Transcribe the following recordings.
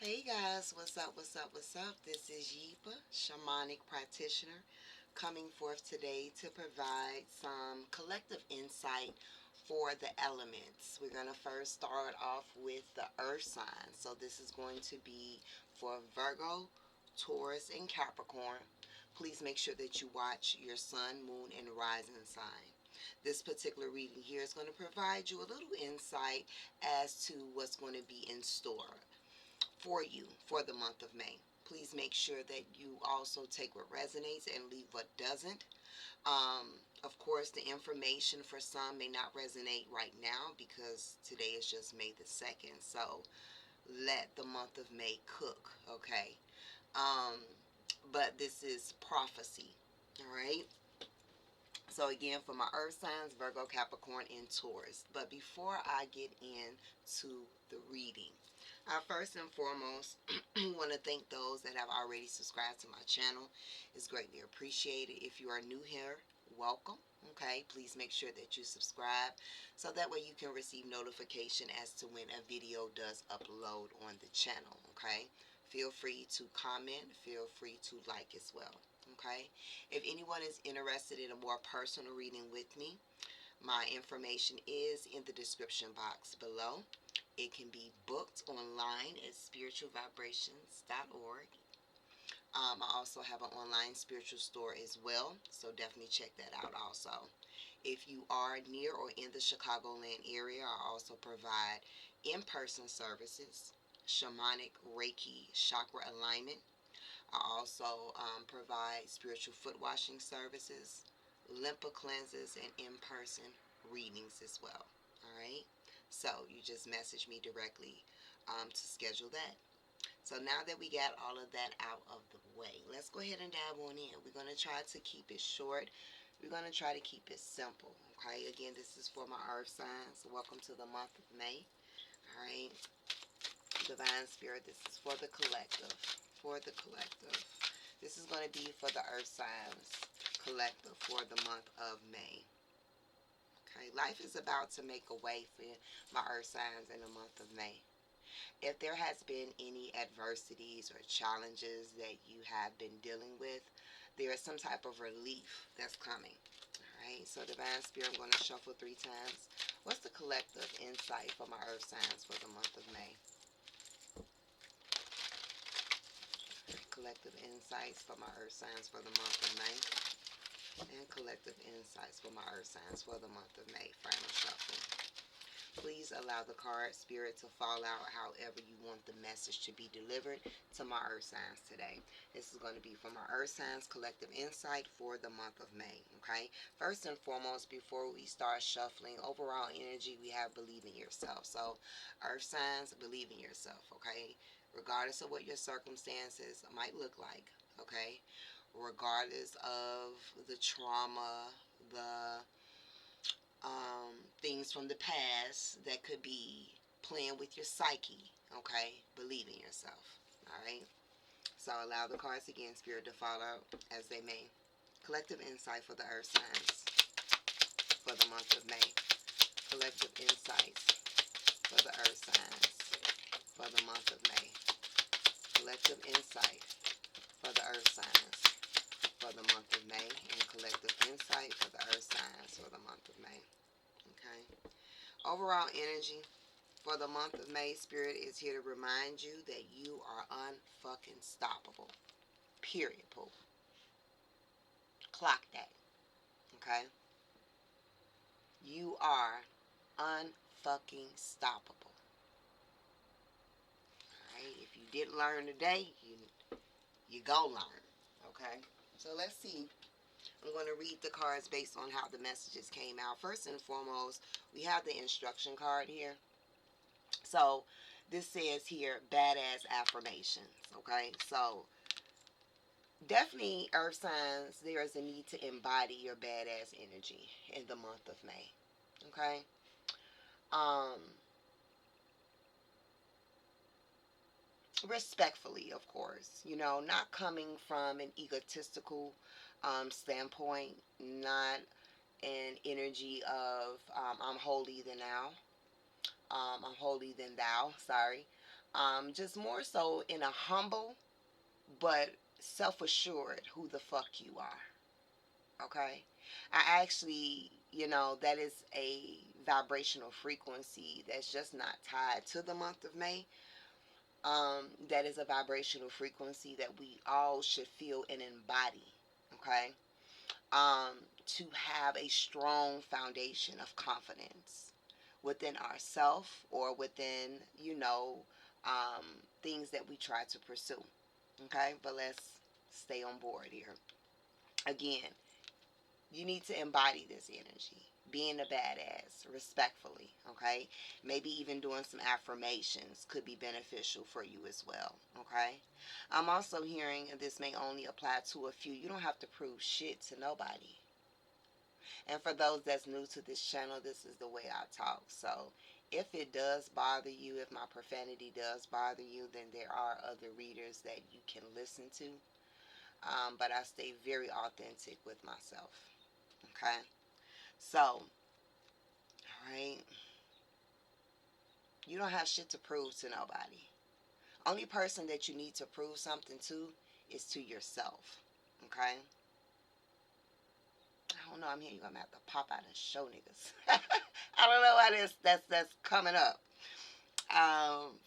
Hey guys, what's up, what's up, what's up? This is Yepa, shamanic practitioner, coming forth today to provide some collective insight for the elements. We're going to first start off with the earth signs. So this is going to be for Virgo, Taurus, and Capricorn. Please make sure that you watch your sun, moon, and rising sign. This particular reading here is going to provide you a little insight as to what's going to be in store for you for the month of May. Please make sure that you also take what resonates and leave what doesn't. Of course, the information for some may not resonate right now because today is just May the 2nd. So let the month of May cook, okay? Um, but this is prophecy, all right? So again, for my earth signs, Virgo, Capricorn, and Taurus. But before I get into the reading, I first and foremost want to thank those that have already subscribed to my channel. It's greatly appreciated. If you are new here, welcome. Okay, please make sure that you subscribe so that way you can receive notification as to when a video does upload on the channel. Okay, feel free to comment, feel free to like as well. Okay, if anyone is interested in a more personal reading with me, my information is in the description box below. It can be booked online at spiritualvibrations.org. I also have an online spiritual store as well, so definitely check that out also. If you are near or in the Chicagoland area, I also provide in-person services, shamanic Reiki chakra alignment. I also provide spiritual foot washing services, lympha cleanses, and in-person readings as well. All right. So you just message me directly to schedule that. So now that we got all of that out of the way, let's go ahead and dive on in. We're going to try to keep it short. We're going to try to keep it simple. Okay. Again, this is for my earth signs. Welcome to the month of May. All right. Divine Spirit, this is for the collective. For the collective. This is going to be for the earth signs collective for the month of May. Okay, life is about to make a way for my earth signs in the month of May. If there has been any adversities or challenges that you have been dealing with, there is some type of relief that's coming. Alright, so Divine Spirit, I'm going to shuffle 3 times. What's the collective insight for my earth signs for the month of May? Collective insights for my earth signs for the month of May. And collective insights for my earth signs for the month of May. Final shuffle. Please allow the card spirit to fall out however you want the message to be delivered to my earth signs today. This is going to be for my earth signs collective insight for the month of May. Okay, first and foremost, before we start shuffling overall energy, we have believe in yourself. So earth signs, believe in yourself. Okay, regardless of what your circumstances might look like. Okay, regardless of the trauma, the things from the past that could be playing with your psyche. Okay, believe in yourself. All right, so allow the cards again, spirit, to fall out as they may. Collective insight for the earth signs for the month of May. Collective insights for the earth signs for the month of May. Collective insight for the earth signs for the month of May, and collective insight for the earth signs for the month of May. Okay. Overall energy for the month of May, Spirit is here to remind you that you are unfucking stoppable. Period, Pooh. Clock that. Okay? You are unfucking stoppable. Alright? If you didn't learn today, you go learn. Okay? So let's see. I'm going to read the cards based on how the messages came out. First and foremost, we have the instruction card here. So this says here, badass affirmations. Okay, so definitely earth signs, there is a need to embody your badass energy in the month of May. Okay, um respectfully, of course, you know, not coming from an egotistical standpoint, not an energy of I'm holy than thou. I'm holy than thou, sorry. Just more so in a humble but self-assured who the fuck you are. Okay, I actually, that is a vibrational frequency that's just not tied to the month of May. That is a vibrational frequency that we all should feel and embody. Okay, um, to have a strong foundation of confidence within ourselves or within, um, things that we try to pursue. Okay, but let's stay on board here. Again, you need to embody this energy. Being a badass, respectfully, okay? Maybe even doing some affirmations could be beneficial for you as well, okay? I'm also hearing this may only apply to a few. You don't have to prove shit to nobody. And for those that's new to this channel, this is the way I talk. So if it does bother you, if my profanity does bother you, then there are other readers that you can listen to. But I stay very authentic with myself. Okay? So, all right. You don't have shit to prove to nobody. Only person that you need to prove something to is to yourself. Okay? I don't know. I'm here. You're gonna have to pop out and show niggas. I don't know why that's coming up.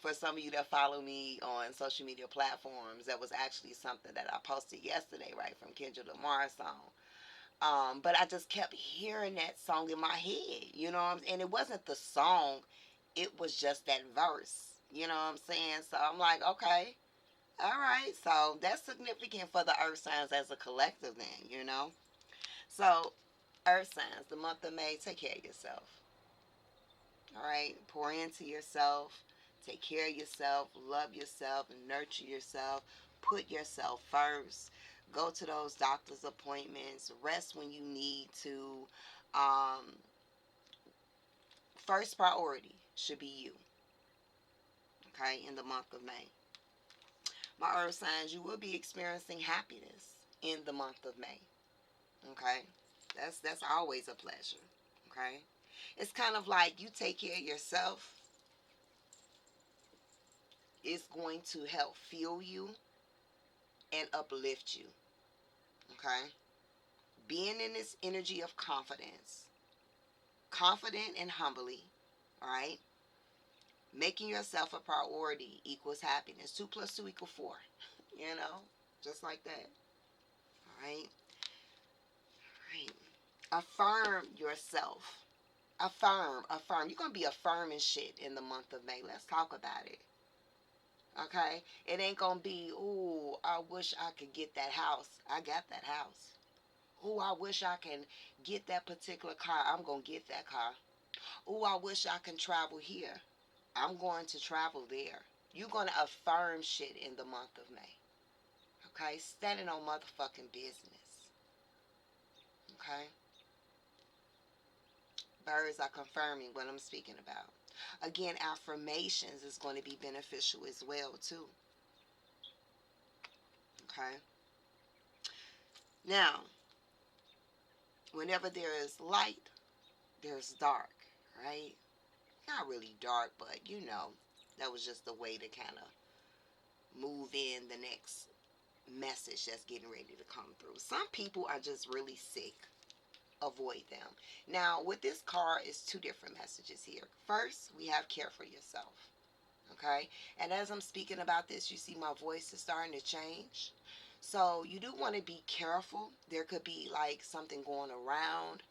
For some of you that follow me on social media platforms, that was actually something that I posted yesterday, right, from Kendrick Lamar's song. But I just kept hearing that song in my head, and it wasn't the song, it was just that verse, you know what I'm saying? So I'm like, okay, all right, so that's significant for the earth signs as a collective then. So, earth signs, the month of May, take care of yourself. All right, pour into yourself, take care of yourself, love yourself, nurture yourself, put yourself first. Go to those doctor's appointments, rest when you need to. Um, First priority should be you, okay, in the month of May. My earth signs, you will be experiencing happiness in the month of May, okay? That's always a pleasure, okay? It's kind of like you take care of yourself, it's going to help fuel you and uplift you. Okay? Being in this energy of confidence, confident and humbly, all right? Making yourself a priority equals happiness. 2 plus 2 equals 4. Just like that. All right? All right. Affirm yourself. Affirm. You're going to be affirming shit in the month of May. Let's talk about it. Okay? It ain't going to be, ooh, I wish I could get that house. I got that house. Ooh, I wish I can get that particular car. I'm going to get that car. Ooh, I wish I can travel here. I'm going to travel there. You're going to affirm shit in the month of May. Okay? Standing on motherfucking business. Okay? Birds are confirming what I'm speaking about. Again, affirmations is going to be beneficial as well, too. Okay? Now, whenever there is light, there's dark, right? Not really dark, but that was just a way to kind of move in the next message that's getting ready to come through. Some people are just really sick. Avoid them. Now, with this card is 2 different messages here. First, we have care for yourself. Okay? And as I'm speaking about this, you see my voice is starting to change. So you do want to be careful. There could be like something going around.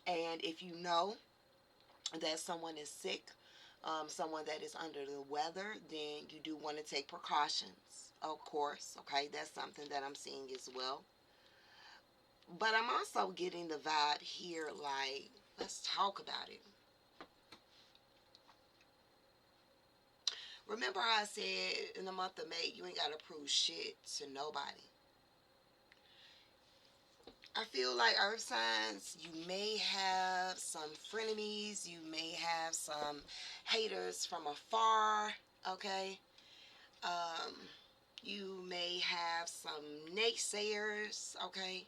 And if you know that someone is sick, someone that is under the weather, then you do want to take precautions, of course. Okay, that's something that I'm seeing as well. But I'm also getting the vibe here like, let's talk about it. Remember how I said in the month of May, you ain't got to prove shit to nobody. I feel like earth signs, you may have some frenemies, you may have some haters from afar, okay? Um, you may have some naysayers, okay?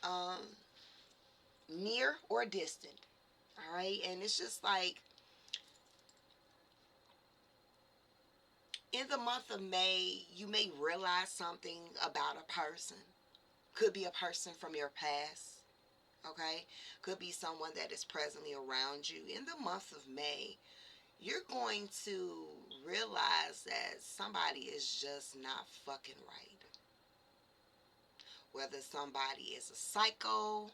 Um, Near or distant, all right? And it's just like, In the month of May, you may realize something about a person. Could be a person from your past, okay? Could be someone that is presently around you. In the month of May, you're going to realize that somebody is just not fucking right. Whether somebody is a psycho,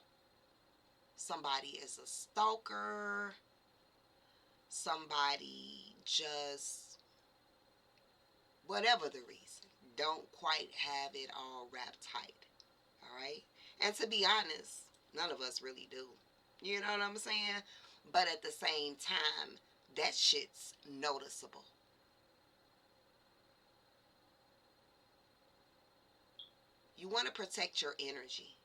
somebody is a stalker, somebody just, whatever the reason, don't quite have it all wrapped tight. All right? And to be honest, none of us really do. You know what I'm saying? But at the same time, that shit's noticeable. You want to protect your energy.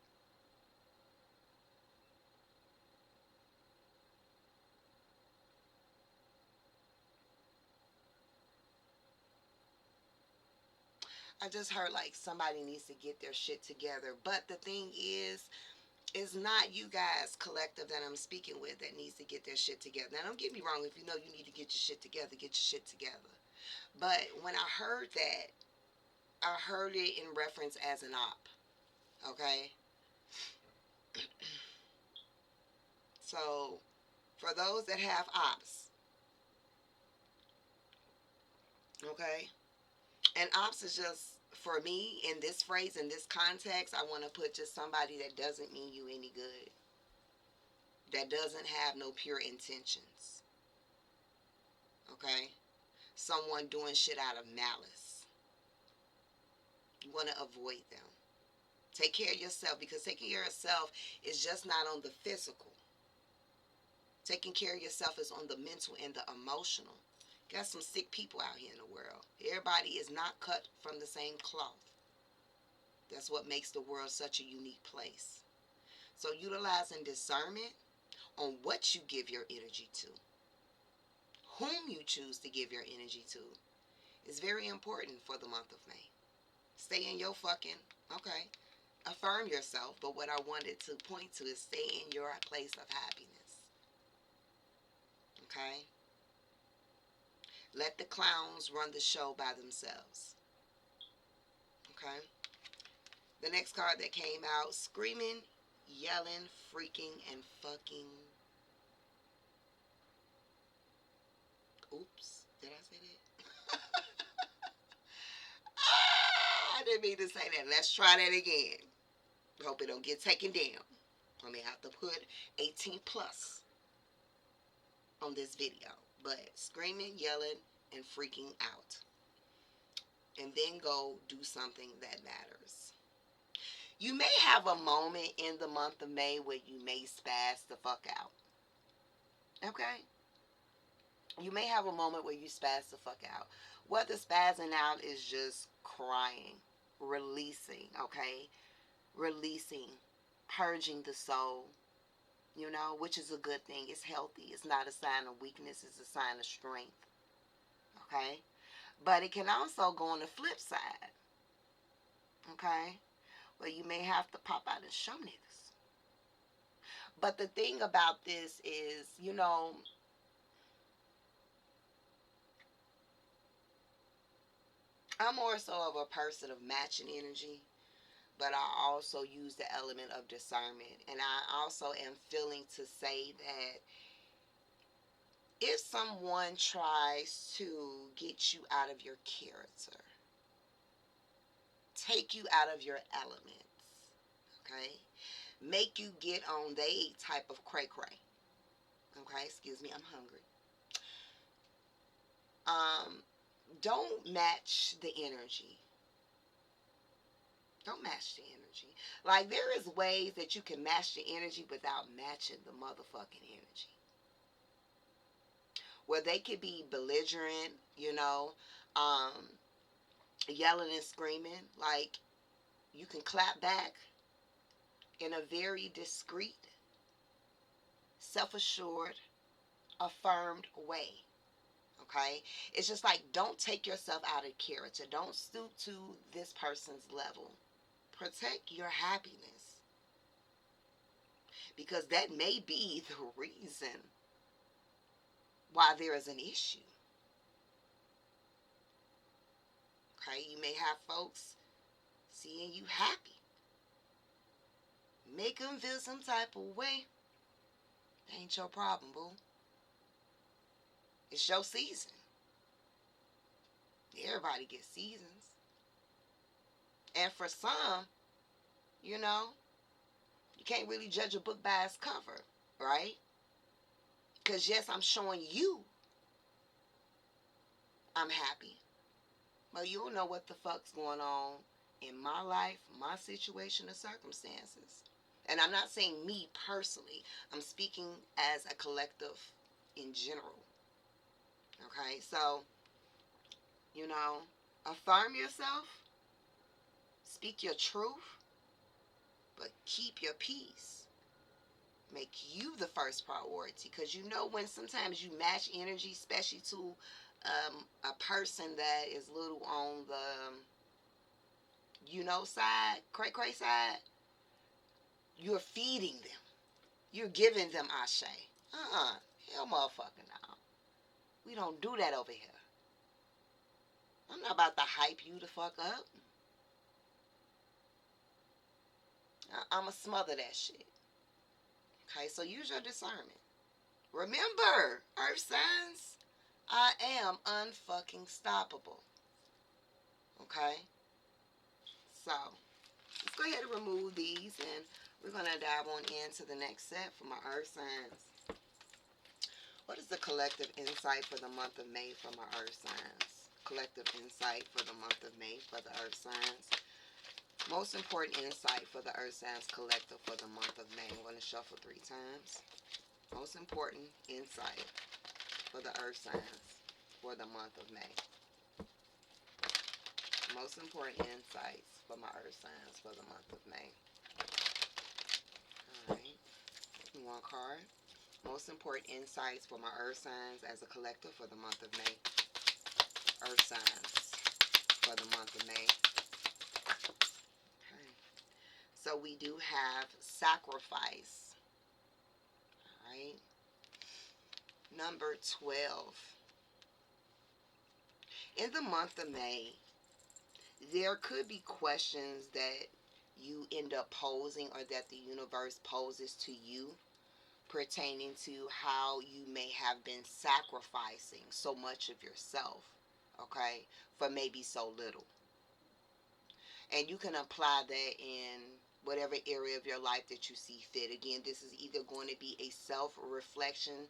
I just heard like somebody needs to get their shit together. But the thing is, it's not you guys collective that I'm speaking with that needs to get their shit together. Now, don't get me wrong. If you know you need to get your shit together, get your shit together. But when I heard that, I heard it in reference as an op. Okay? So, for those that have ops, okay? And ops is just, for me, in this phrase, in this context, I want to put just somebody that doesn't mean you any good, that doesn't have no pure intentions, okay? Someone doing shit out of malice. You want to avoid them. Take care of yourself, because taking care of yourself is just not on the physical. Taking care of yourself is on the mental and the emotional. Got some sick people out here in the world. Everybody is not cut from the same cloth. That's what makes the world such a unique place. So utilizing discernment on what you give your energy to, whom you choose to give your energy to, is very important for the month of May. Stay in your fucking, okay, affirm yourself, but what I wanted to point to is stay in your place of happiness. Okay? Let the clowns run the show by themselves. Okay? The next card that came out, screaming, yelling, freaking, and fucking. Oops. Did I say that? I didn't mean to say that. Let's try that again. Hope it don't get taken down. I may have to put 18 plus on this video. But screaming, yelling, and freaking out. And then go do something that matters. You may have a moment in the month of May where you may spaz the fuck out. Okay? You may have a moment where you spaz the fuck out. Whether spazzing out is just crying, releasing, okay? Releasing, purging the soul, you know, which is a good thing. It's healthy. It's not a sign of weakness. It's a sign of strength, okay? But it can also go on the flip side, okay? Well, you may have to pop out and show niggas. But the thing about this is, you know, I'm more so of a person of matching energy, but I also use the element of discernment. And I also am feeling to say that if someone tries to get you out of your character, take you out of your elements, okay, make you get on they type of cray-cray, okay, excuse me, I'm hungry, don't match the energy. Don't match the energy. Like, there is ways that you can match the energy without matching the motherfucking energy. Where they could be belligerent, you know, yelling and screaming. Like, you can clap back in a very discreet, self-assured, affirmed way. Okay? It's just like, don't take yourself out of character. Don't stoop to this person's level. Protect your happiness. Because that may be the reason why there is an issue. Okay, you may have folks seeing you happy. Make them feel some type of way. That ain't your problem, boo. It's your season. Everybody gets seasons. And for some, you know, you can't really judge a book by its cover, right? Because, yes, I'm showing you I'm happy. But you don't know what the fuck's going on in my life, my situation, or circumstances. And I'm not saying me personally. I'm speaking as a collective in general. Okay, so, you know, affirm yourself, speak your truth, but keep your peace. Make you the first priority, because you know when sometimes you match energy, especially to a person that is little on the side, cray side, you're feeding them. You're giving them ashe. Hell motherfucker no. We don't do that over here. I'm not about to hype you the fuck up. I'ma smother that shit. Okay, so use your discernment. Remember, Earth signs, I am unfucking stoppable. Okay? So, let's go ahead and remove these, and we're going to dive on into the next set for my Earth signs. What is the collective insight for the month of May for my Earth signs? Collective insight for the month of May for the Earth signs. Most important insight for the Earth signs collective for the month of May. I'm going to shuffle 3 times. Most important insight for the Earth signs for the month of May. Most important insights for my Earth signs for the month of May. Alright. 1 card. Most important insights for my Earth signs as a collective for the month of May. Earth signs for the month of May. Okay. So we do have sacrifice. Alright. Number 12. In the month of May, there could be questions that you end up posing or that the universe poses to you pertaining to how you may have been sacrificing so much of yourself, okay, for maybe so little. And you can apply that in whatever area of your life that you see fit. Again, this is either going to be a self-reflection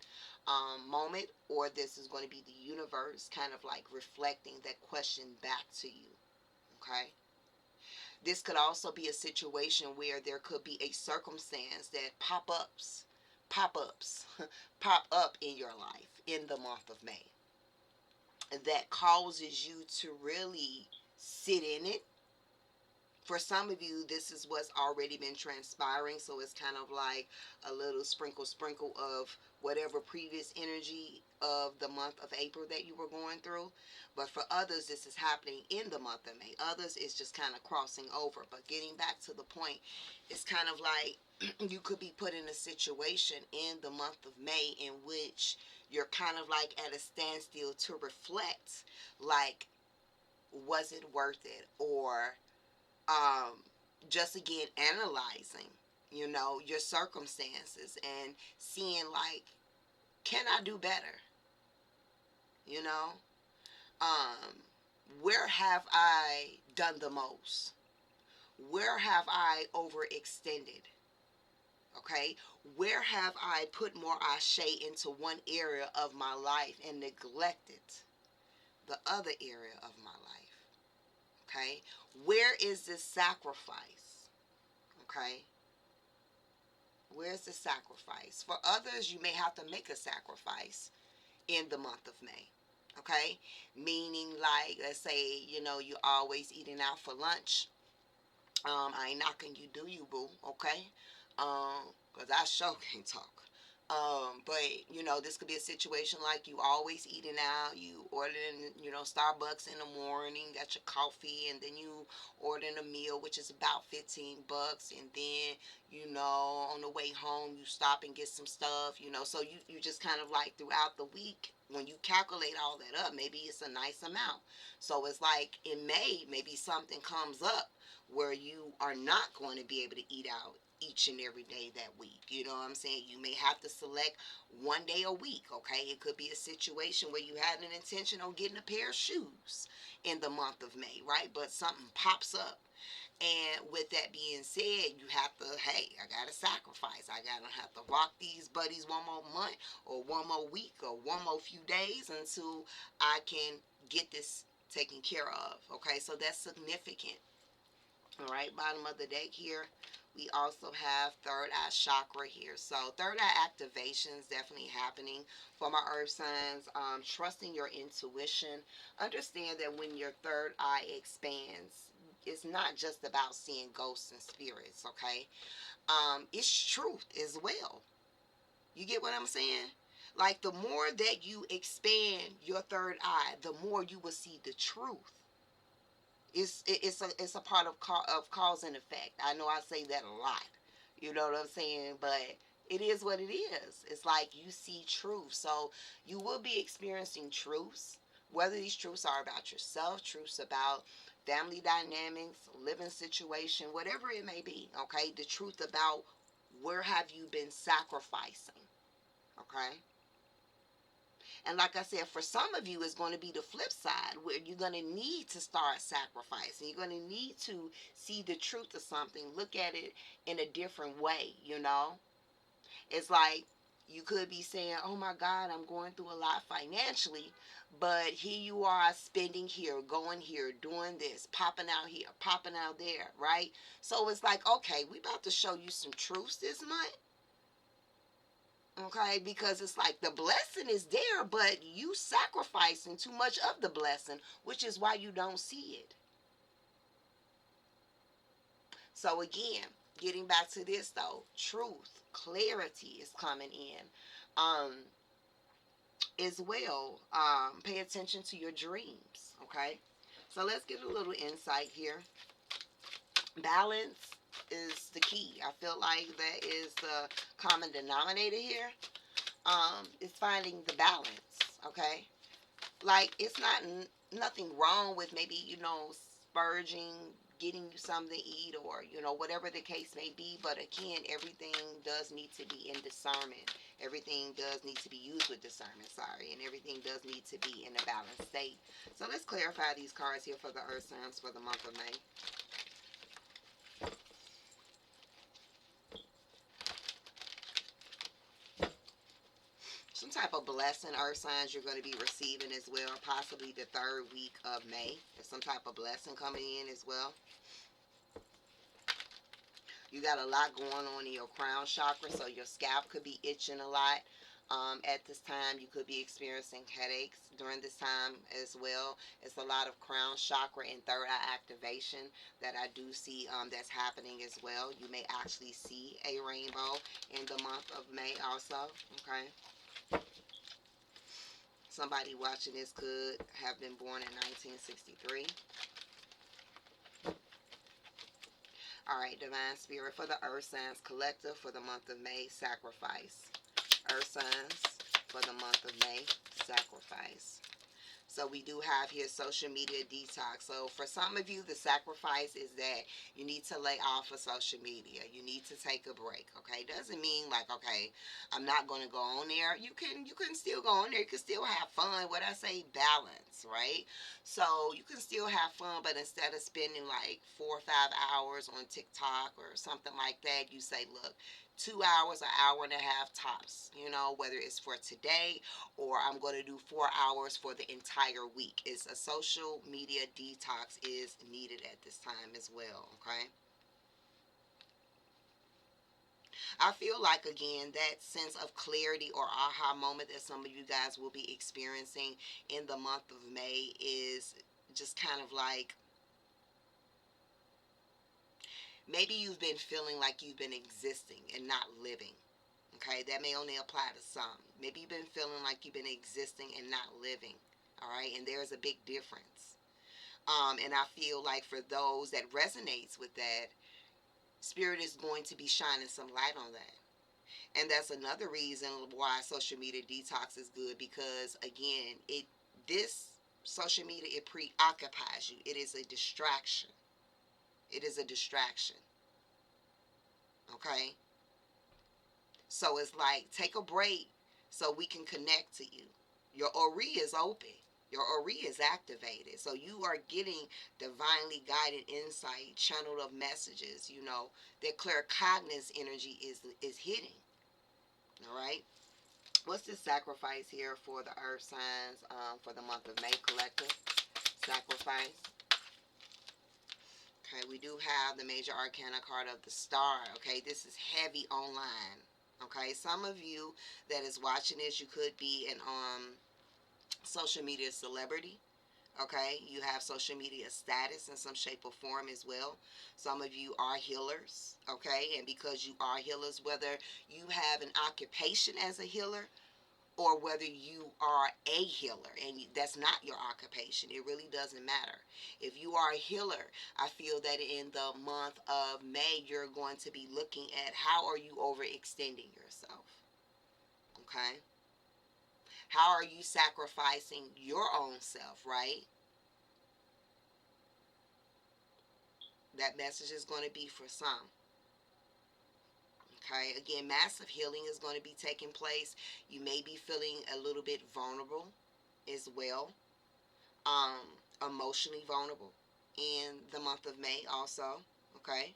moment, or this is going to be the universe kind of like reflecting that question back to you, okay? This could also be a situation where there could be a circumstance that pop up in your life in the month of May that causes you to really sit in it. For some of you, this is what's already been transpiring, so it's kind of like a little sprinkle of whatever previous energy of the month of April that you were going through. But for others, this is happening in the month of May. Others, it's just kind of crossing over. But getting back to the point, it's kind of like you could be put in a situation in the month of May in which you're kind of like at a standstill to reflect, like, was it worth it? Or just again analyzing, your circumstances and seeing like, can I do better? Where have I done the most? Where have I overextended? Okay, where have I put more ashe into one area of my life and neglected the other area of my life? Okay, where is this sacrifice? Okay, where's the sacrifice? For others, you may have to make a sacrifice in the month of May. Okay, meaning like, let's say, you're always eating out for lunch. I ain't knocking you, do you, boo? Okay, because I sure can't talk. But, this could be a situation like you always eating out. You ordering, Starbucks in the morning, got your coffee, and then you ordering a meal, which is about $15. And then, on the way home, you stop and get some stuff, so you just kind of like throughout the week, when you calculate all that up, maybe it's a nice amount. So it's like in May, maybe something comes up where you are not going to be able to eat out each and every day that week. You know what I'm saying? You may have to select one day a week, okay? It could be a situation where you had an intention on getting a pair of shoes in the month of May, right? But something pops up. And with that being said, you have to, hey, I got to sacrifice. I got to have to rock these buddies one more month or one more week or one more few days until I can get this taken care of. Okay, so that's significant. All right, bottom of the deck here. We also have third eye chakra here. So third eye activation is definitely happening for my earth signs. Trusting your intuition. Understand that when your third eye expands, it's not just about seeing ghosts and spirits, okay? It's truth as well. You get what I'm saying? Like the more that you expand your third eye, the more you will see the truth. It's a part of cause and effect. I know I say that a lot. You know what I'm saying? But it is what it is. It's like you see truth. So you will be experiencing truths, whether these truths are about yourself, truths about family dynamics, living situation, whatever it may be. Okay, the truth about where have you been sacrificing. Okay. And like I said, for some of you, it's going to be the flip side where you're going to need to start sacrificing. You're going to need to see the truth of something, look at it in a different way, you know? It's like you could be saying, oh my God, I'm going through a lot financially, but here you are spending here, going here, doing this, popping out here, popping out there, right? So it's like, okay, we about to show you some truths this month. Okay, because it's like the blessing is there, but you sacrificing too much of the blessing, which is why you don't see it. So again, getting back to this though, truth, clarity is coming in. As well, pay attention to your dreams. Okay, so let's get a little insight here. Balance is the key. I feel like that is the common denominator here. Is finding the balance. Okay, like it's not nothing wrong with maybe spurging, getting you something to eat, or whatever the case may be. But again, everything does need to be in discernment. Everything does need to be used with discernment. Sorry, and everything does need to be in a balanced state. So let's clarify these cards here for the Earth signs for the month of May. Some type of blessing, earth signs, you're going to be receiving as well. Possibly the third week of May. There's some type of blessing coming in as well. You got a lot going on in your crown chakra, so your scalp could be itching a lot. At this time, you could be experiencing headaches during this time as well. It's a lot of crown chakra and third eye activation that I do see that's happening as well. You may actually see a rainbow in the month of May also. Okay. Somebody watching this could have been born in 1963. All right, Divine Spirit, for the Earth Signs Collective for the month of May, sacrifice. Earth Signs for the month of May, sacrifice. So we do have here social media detox. So for some of you, the sacrifice is that you need to lay off of social media. You need to take a break. Okay, doesn't mean like, okay, I'm not going to go on there. You can still go on there. You can still have fun. What I say, balance, right? So you can still have fun, but instead of spending like 4 or 5 hours on TikTok or something like that, you say, look, 2 hours, an hour and a half tops, whether it's for today or I'm going to do 4 hours for the entire week. It's a social media detox is needed at this time as well, okay? I feel like, again, that sense of clarity or aha moment that some of you guys will be experiencing in the month of May is just kind of like, maybe you've been feeling like you've been existing and not living. Okay, that may only apply to some. Maybe you've been feeling like you've been existing and not living. All right, and there's a big difference. And I feel like for those that resonates with that, Spirit is going to be shining some light on that. And that's another reason why social media detox is good, because again, this social media, it preoccupies you. It is a distraction. It is a distraction. Okay? So it's like, take a break so we can connect to you. Your Ori is open. Your Ori is activated. So you are getting divinely guided insight, channeled of messages, that claircognizance energy is hitting. All right? What's this sacrifice here for the earth signs for the month of May collective? Sacrifice. Okay, we do have the major arcana card of the star. Okay, this is heavy online. Okay, some of you that is watching this, you could be an social media celebrity. Okay, you have social media status in some shape or form as well. Some of you are healers. Okay, and because you are healers, whether you have an occupation as a healer or whether you are a healer and that's not your occupation, it really doesn't matter. If you are a healer, I feel that in the month of May, you're going to be looking at how are you overextending yourself. Okay? How are you sacrificing your own self, right? That message is going to be for some. Okay, again, massive healing is going to be taking place. You may be feeling a little bit vulnerable as well, um, emotionally vulnerable in the month of May also. Okay,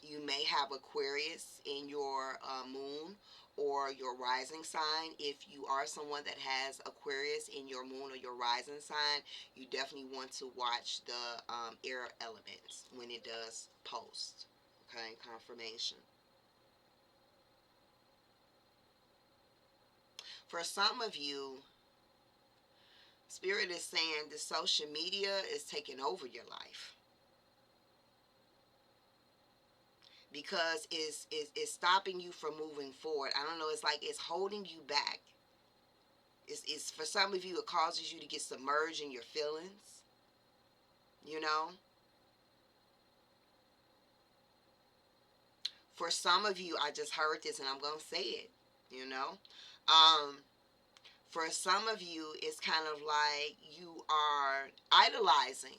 you may have Aquarius in your moon or your rising sign. If you are someone that has Aquarius in your moon or your rising sign, you definitely want to watch the air elements when it does post. Okay, confirmation. For some of you, Spirit is saying the social media is taking over your life because it's stopping you from moving forward. I don't know. It's like it's holding you back. It's for some of you, it causes you to get submerged in your feelings. You know. For some of you, I just heard this and I'm gonna say it. You know. For some of you, it's kind of like you are idolizing,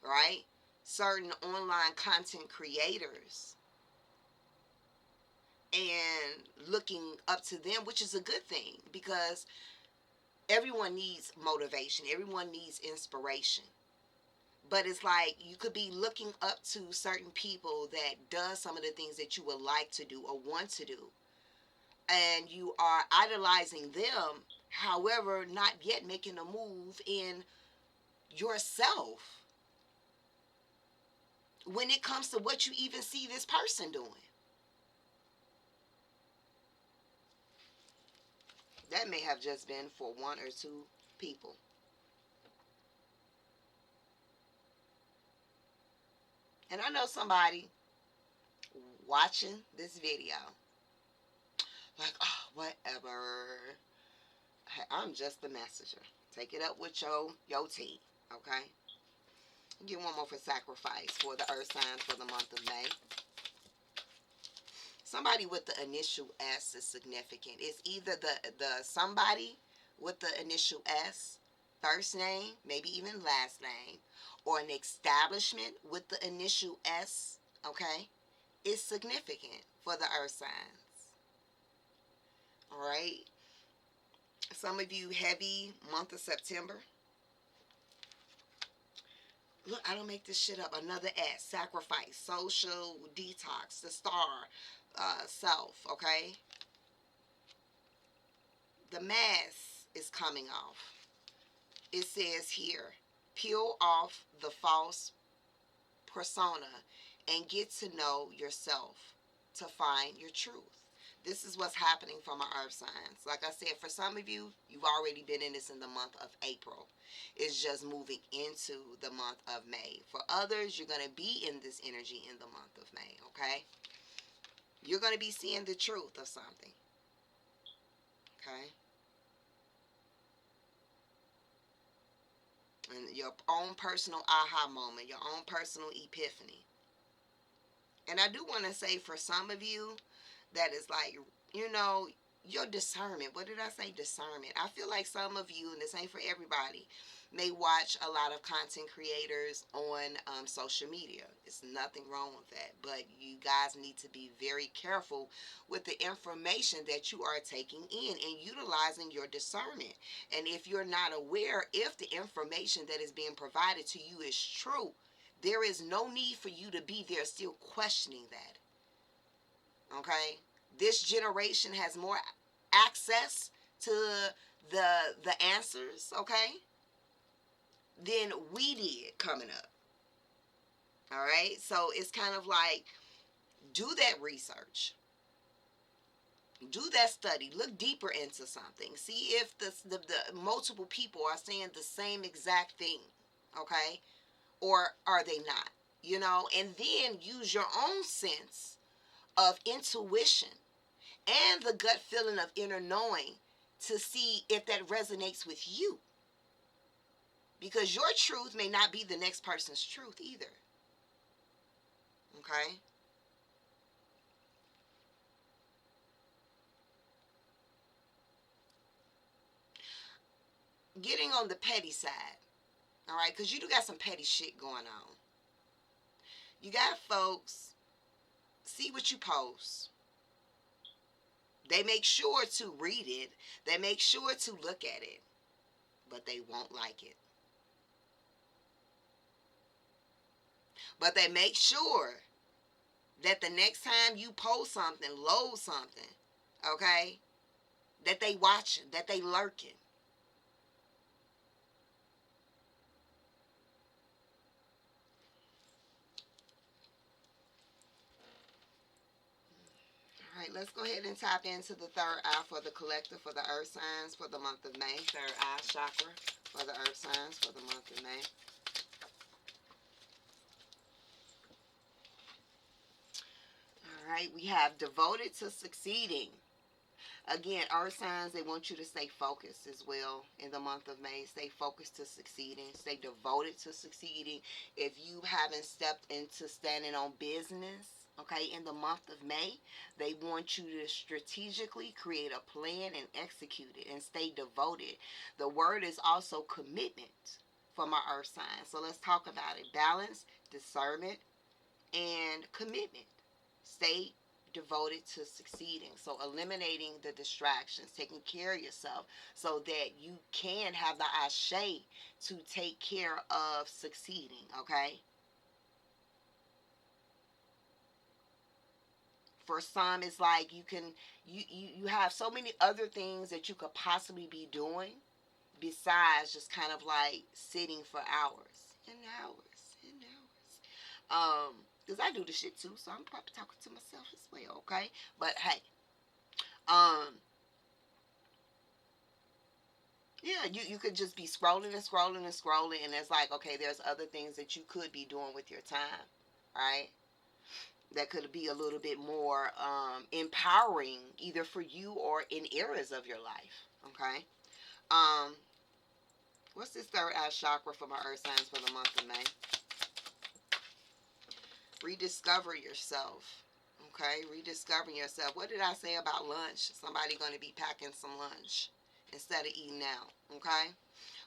right? Certain online content creators and looking up to them, which is a good thing because everyone needs motivation, everyone needs inspiration. But it's like you could be looking up to certain people that does some of the things that you would like to do or want to do, and you are idolizing them, however not yet making a move in yourself when it comes to what you even see this person doing. That may have just been for one or two people. And I know somebody watching this video like, oh, whatever. Hey, I'm just the messenger. Take it up with your team, okay? Get one more for sacrifice for the earth signs for the month of May. Somebody with the initial S is significant. It's either the somebody with the initial S, first name, maybe even last name, or an establishment with the initial S, okay? It's significant for the earth signs. All right? Some of you heavy month of September. Look, I don't make this shit up. Another S, sacrifice, social detox, the star, self, okay? The mask is coming off. It says here, peel off the false persona and get to know yourself to find your truth. This is what's happening for my earth signs. Like I said, for some of you, you've already been in this in the month of April. It's just moving into the month of May. For others, you're going to be in this energy in the month of May, okay? You're going to be seeing the truth of something, okay? And your own personal aha moment, your own personal epiphany. And I do want to say for some of you that is like, you know, your discernment. What did I say? Discernment. I feel like some of you, and this ain't for everybody, may watch a lot of content creators on social media. It's nothing wrong with that. But you guys need to be very careful with the information that you are taking in and utilizing your discernment. And if you're not aware if the information that is being provided to you is true, there is no need for you to be there still questioning that. Okay? This generation has more access to the answers, okay, than we did coming up. All right? So it's kind of like do that research. Do that study. Look deeper into something. See if the multiple people are saying the same exact thing, okay? Or are they not? You know, and then use your own sense of intuition and the gut feeling of inner knowing to see if that resonates with you. Because your truth may not be the next person's truth either. Okay? Getting on the petty side. All right? Because you do got some petty shit going on. You got folks, see what you post. They make sure to read it. They make sure to look at it. But they won't like it. But they make sure that the next time you post something, load something, okay, that they watching, that they lurking. All right, let's go ahead and tap into the third eye for the collective for the earth signs for the month of May. Third eye chakra for the earth signs for the month of May. All right, we have devoted to succeeding. Again, earth signs, they want you to stay focused as well in the month of May. Stay focused to succeeding. Stay devoted to succeeding. If you haven't stepped into standing on business, okay, in the month of May, they want you to strategically create a plan and execute it and stay devoted. The word is also commitment for my earth sign. So let's talk about it. Balance, discernment, and commitment. Stay devoted to succeeding. So eliminating the distractions, taking care of yourself so that you can have the ashe to take care of succeeding, okay? For some, it's like you have so many other things that you could possibly be doing besides just kind of like sitting for hours and hours and hours. Because I do the shit too, so I'm probably talking to myself as well, okay? But hey, um, yeah, you could just be scrolling and scrolling and scrolling, and it's like, okay, there's other things that you could be doing with your time, right? That could be a little bit more empowering, either for you or in areas of your life, okay? Um, what's this third eye chakra for my earth signs for the month of May? Rediscover yourself. Okay, rediscovering yourself. What did I say about lunch? Somebody going to be packing some lunch instead of eating out. Okay,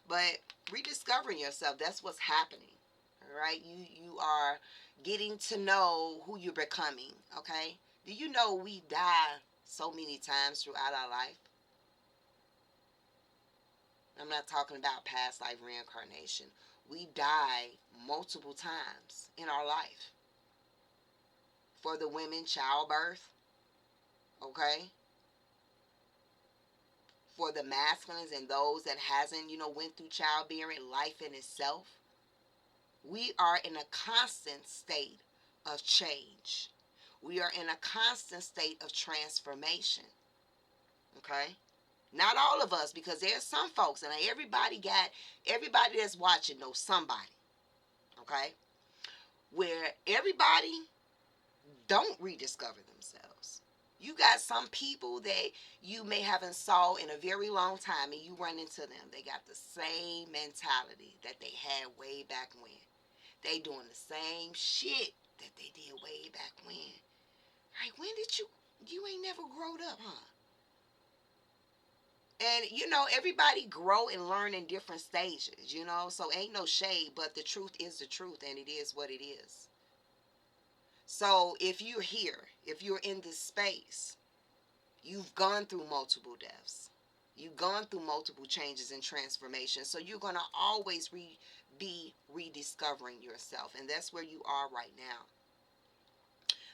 but rediscovering yourself. That's what's happening. All right, you are getting to know who you're becoming. Okay, do you know we die so many times throughout our life? I'm not talking about past life reincarnation. We die multiple times in our life. For the women, childbirth, okay? For the masculines and those that hasn't, went through childbearing, life in itself. We are in a constant state of change. We are in a constant state of transformation, okay? Not all of us, because there's some folks, and everybody that's watching knows somebody, okay? Where everybody don't rediscover themselves. You got some people that you may haven't saw in a very long time, and you run into them. They got the same mentality that they had way back when. They doing the same shit that they did way back when. Like, when did you ain't never growed up, huh? And everybody grow and learn in different stages, so ain't no shade, but the truth is the truth, and it is what it is. So if you're here, if you're in this space, you've gone through multiple deaths. You've gone through multiple changes and transformations. So you're going to always be rediscovering yourself. And that's where you are right now.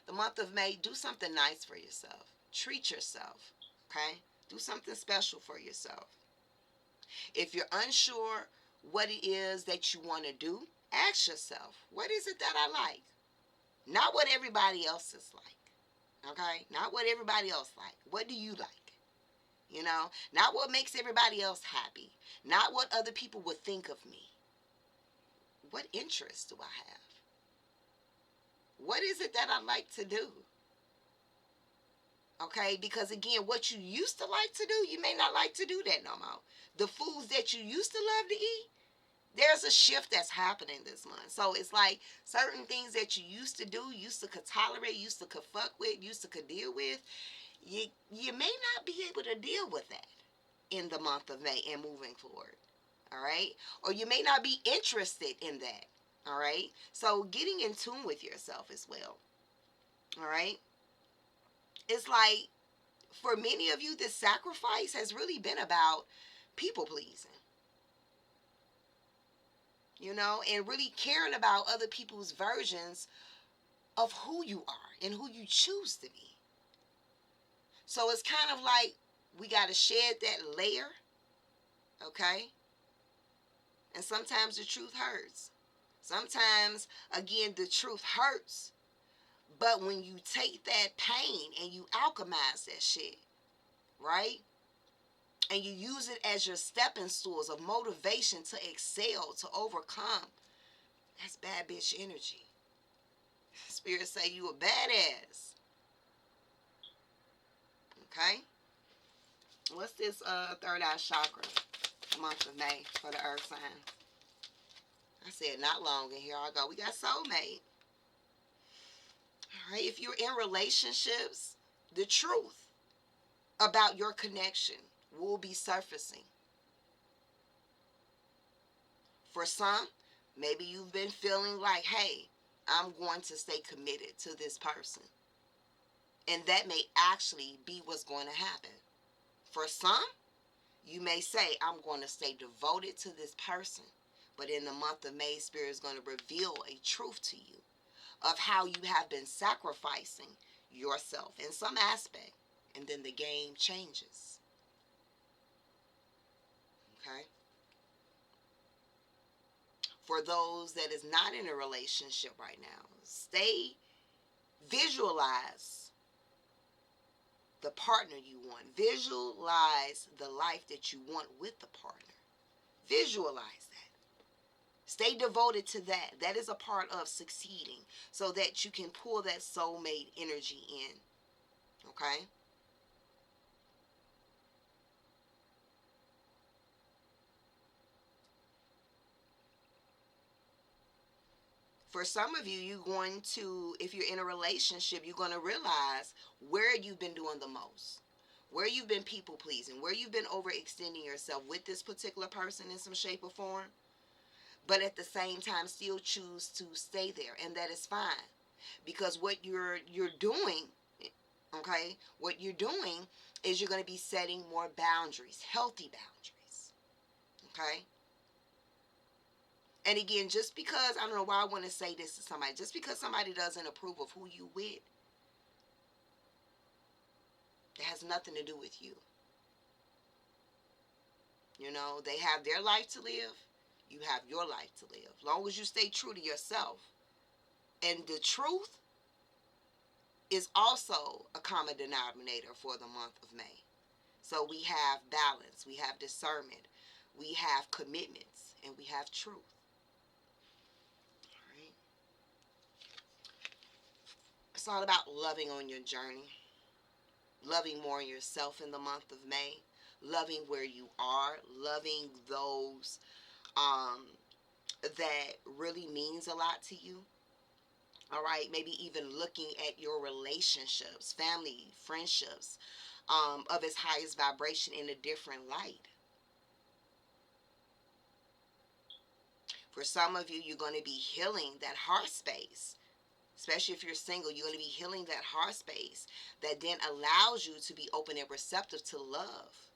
The month of May, do something nice for yourself. Treat yourself. Okay? Do something special for yourself. If you're unsure what it is that you want to do, ask yourself, what is it that I like? Not what everybody else is like. Okay? Not what everybody else like. What do you like? Not what makes everybody else happy. Not what other people would think of me. What interests do I have? What is it that I like to do? Okay, because again, what you used to like to do, you may not like to do that no more. The foods that you used to love to eat, there's a shift that's happening this month. So it's like certain things that you used to do, used to could tolerate, used to could fuck with, used to could deal with, you may not be able to deal with that in the month of May and moving forward. All right? Or you may not be interested in that. All right? So getting in tune with yourself as well. All right? It's like, for many of you, this sacrifice has really been about people pleasing. And really caring about other people's versions of who you are and who you choose to be. So it's kind of like we got to shed that layer, okay? And sometimes the truth hurts. Sometimes, again, the truth hurts. But when you take that pain and you alchemize that shit, right? And you use it as your stepping stools of motivation to excel, to overcome, that's bad bitch energy. Spirit say you a badass. Okay? What's this third eye chakra, month of May for the earth sign? I said not long, and here I go. We got soulmate. All right, if you're in relationships, the truth about your connection will be surfacing. For some, maybe you've been feeling like, hey, I'm going to stay committed to this person. And that may actually be what's going to happen. For some, you may say, I'm going to stay devoted to this person. But in the month of May, Spirit is going to reveal a truth to you of how you have been sacrificing yourself in some aspect. And then the game changes. Okay? For those that is not in a relationship right now, visualize the partner you want. Visualize the life that you want with the partner. Visualize that. Stay devoted to that. That is a part of succeeding so that you can pull that soulmate energy in. Okay? For some of you, if you're in a relationship, you're going to realize where you've been doing the most, where you've been people pleasing, where you've been overextending yourself with this particular person in some shape or form, but at the same time still choose to stay there, and that is fine, because what you're doing, okay, what you're doing is you're going to be setting more boundaries, healthy boundaries, okay. And again, just because, I don't know why I want to say this to somebody, just because somebody doesn't approve of who you with, it has nothing to do with you. They have their life to live. You have your life to live. As long as you stay true to yourself. And the truth is also a common denominator for the month of May. So we have balance, we have discernment, we have commitments, and we have truth. It's all about loving on your journey. loving more yourself in the month of May, loving where you are, loving those that really means a lot to you. All right, maybe even looking at your relationships, family, friendships, of its highest vibration in a different light. For some of you, you're going to be healing that heart space. Especially if you're single, you're going to be healing that heart space that then allows you to be open and receptive to love.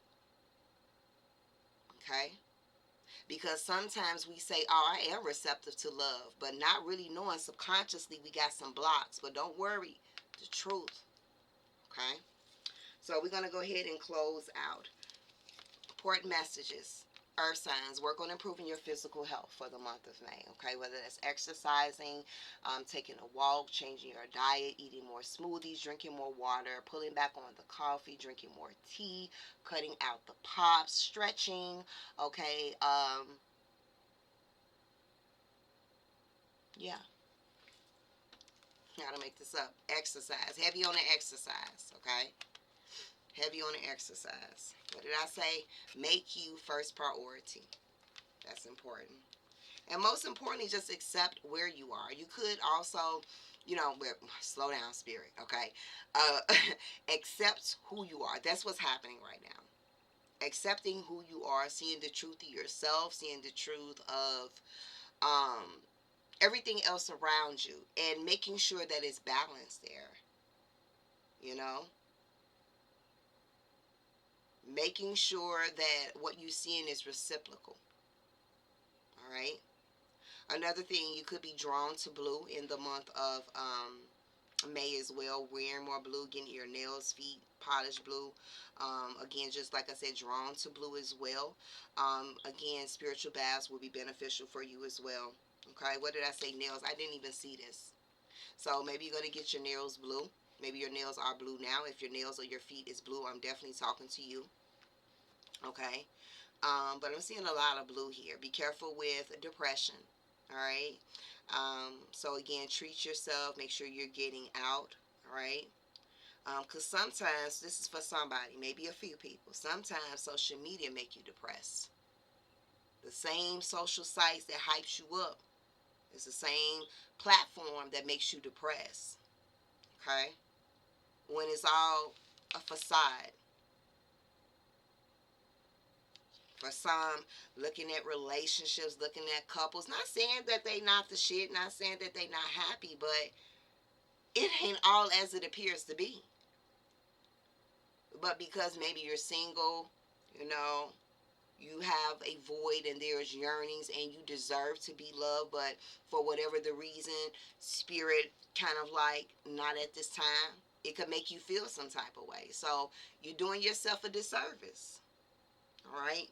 Okay? Because sometimes we say, oh, I am receptive to love, but not really knowing subconsciously we got some blocks. But don't worry, the truth. Okay? So we're going to go ahead and close out. Important messages. Earth signs, work on improving your physical health for the month of May. Okay, whether that's exercising, taking a walk, changing your diet, eating more smoothies, drinking more water, pulling back on the coffee, drinking more tea, cutting out the pops, stretching. Okay, yeah, gotta make this up. Exercise, heavy on the exercise. Okay, heavy on the exercise. What did I say? Make you first priority. That's important. And most importantly, just accept where you are. You could also, slow down, spirit, okay? Accept who you are. That's what's happening right now. Accepting who you are, seeing the truth of yourself, seeing the truth of um, everything else around you, and making sure that it's balanced there, you know? Making sure that what you're seeing is reciprocal, all right? Another thing, you could be drawn to blue in the month of May as well, wearing more blue, getting your nails, feet polished blue. Again, just like I said, drawn to blue as well. Again, spiritual baths will be beneficial for you as well. Okay, what did I say? Nails. I didn't even see this. So maybe you're going to get your nails blue. Maybe your nails are blue now. If your nails or your feet is blue, I'm definitely talking to you. Okay. But I'm seeing a lot of blue here. Be careful with depression. All right. So again, treat yourself. Make sure you're getting out. All right. Because sometimes this is for somebody, maybe a few people. Sometimes social media make you depressed. The same social sites that hypes you up is the same platform that makes you depressed. Okay. When it's all a facade. For some, looking at relationships, looking at couples, not saying that they not the shit, not saying that they not happy, but it ain't all as it appears to be. But because maybe you're single, you know, you have a void and there's yearnings and you deserve to be loved, but for whatever the reason, spirit kind of like not at this time, it could make you feel some type of way. So you're doing yourself a disservice. All right.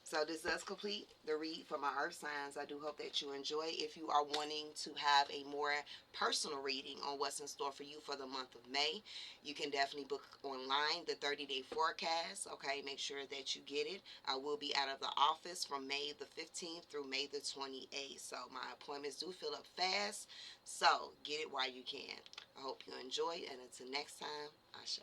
So this does complete the read for my earth signs. I do hope that you enjoy. If you are wanting to have a more personal reading on what's in store for you for the month of May, you can definitely book online the 30-day forecast. Okay, make sure that you get it. I will be out of the office from May the 15th through May the 28th. So my appointments do fill up fast. So get it while you can. I hope you enjoy, and until next time, Ashe.